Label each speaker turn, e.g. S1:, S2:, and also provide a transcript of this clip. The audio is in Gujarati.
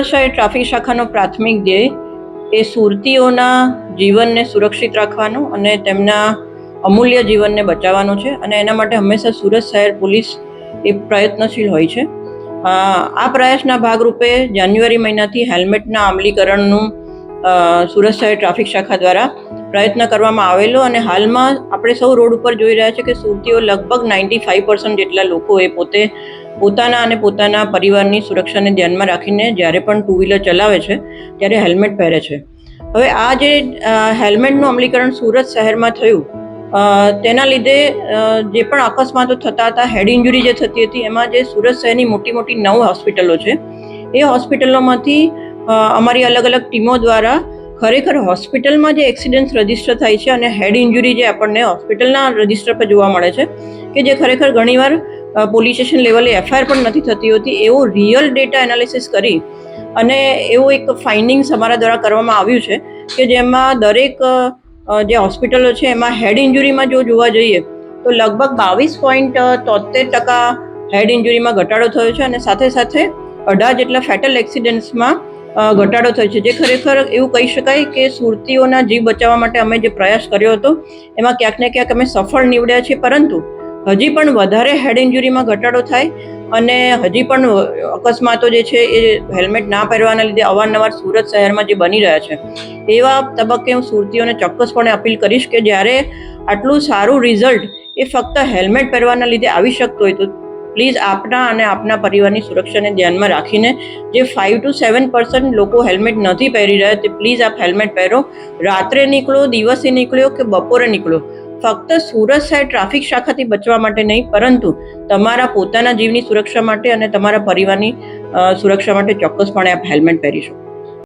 S1: ટ્રાફિક શાખાનો પ્રાથમિક ધ્યેય એ સુરતીઓના જીવનને સુરક્ષિત રાખવાનો અને તેમના અમૂલ્ય જીવનને બચાવવાનો છે અને એના માટે હંમેશા સુરત શહેર પોલીસ એ પ્રયત્નશીલ હોય છે. આ પ્રયાસના ભાગરૂપે જાન્યુઆરી મહિનાથી હેલ્મેટના અમલીકરણનું સુરત શહેર ટ્રાફિક શાખા દ્વારા પ્રયત્ન કરવામાં આવેલો અને હાલમાં આપણે સૌ રોડ ઉપર જોઈ રહ્યા છે કે સુરતીઓ લગભગ 95% જેટલા લોકો એ પોતાના અને પોતાના પરિવારની સુરક્ષાને ધ્યાનમાં રાખીને જ્યારે પણ ટુ વ્હીલર ચલાવે છે ત્યારે હેલ્મેટ પહેરે છે. હવે આ જે હેલ્મેટનું અમલીકરણ સુરત શહેરમાં થયું તેના લીધે જે પણ અકસ્માતો થતા હતા, હેડ ઇન્જુરી જે થતી હતી, એમાં જે સુરત શહેરની મોટી 9 હોસ્પિટલો છે એ હોસ્પિટલોમાંથી અમારી અલગ અલગ ટીમો દ્વારા ખરેખર હોસ્પિટલમાં જે એક્સિડન્ટ રજીસ્ટર થાય છે અને હેડ ઇન્જુરી જે આપણને હોસ્પિટલના રજીસ્ટર પર જોવા મળે છે કે જે ખરેખર ઘણીવાર પોલીસ સ્ટેશન લેવલે એફઆઈઆર પણ નથી થતી હોતી, એવો રિયલ ડેટા એનાલિસિસ કરી અને એવું એક ફાઇન્ડિંગ્સ અમારા દ્વારા કરવામાં આવ્યું છે કે જેમાં દરેક જે હોસ્પિટલો છે એમાં હેડ ઇન્જુરીમાં જો જોવા જઈએ તો લગભગ 22.73% હેડ ઇન્જુરીમાં ઘટાડો થયો છે અને સાથે સાથે 18 જેટલા ફેટલ એક્સિડન્ટ્સમાં ઘટાડો થયો છે, જે ખરેખર એવું કહી શકાય કે સુરતીઓના જીવ બચાવવા માટે અમે જે પ્રયાસ કર્યો હતો એમાં ક્યાંક ને ક્યાંક અમે સફળ નીવડ્યા છીએ. પરંતુ હજી પણ વધારે હેડ ઇન્જુરીમાં ઘટાડો થાય અને હજી પણ અકસ્માતો જે છે એ હેલ્મેટ ના પહેરવાના લીધે અવારનવાર સુરત શહેરમાં જે બની રહ્યા છે, એવા તબક્કે હું સુરતીઓને ચોક્કસપણે અપીલ કરીશ કે જ્યારે આટલું સારું રિઝલ્ટ એ ફક્ત હેલ્મેટ પહેરવાના લીધે આવી શકતું હોય તો પ્લીઝ આપના અને આપના પરિવારની સુરક્ષાને ધ્યાનમાં રાખીને જે 5 to 7% લોકો હેલ્મેટ નથી પહેરી રહ્યા તે પ્લીઝ આપ હેલ્મેટ પહેરો. રાત્રે નીકળો, દિવસે નીકળ્યો કે બપોરે નીકળો, ફક્ત સુરત શહેર ટ્રાફિક શાખાથી બચવા માટે નહીં પરંતુ તમારા પોતાના જીવની સુરક્ષા માટે અને તમારા પરિવારની સુરક્ષા માટે ચોક્કસપણે આપ હેલ્મેટ પહેરીશું.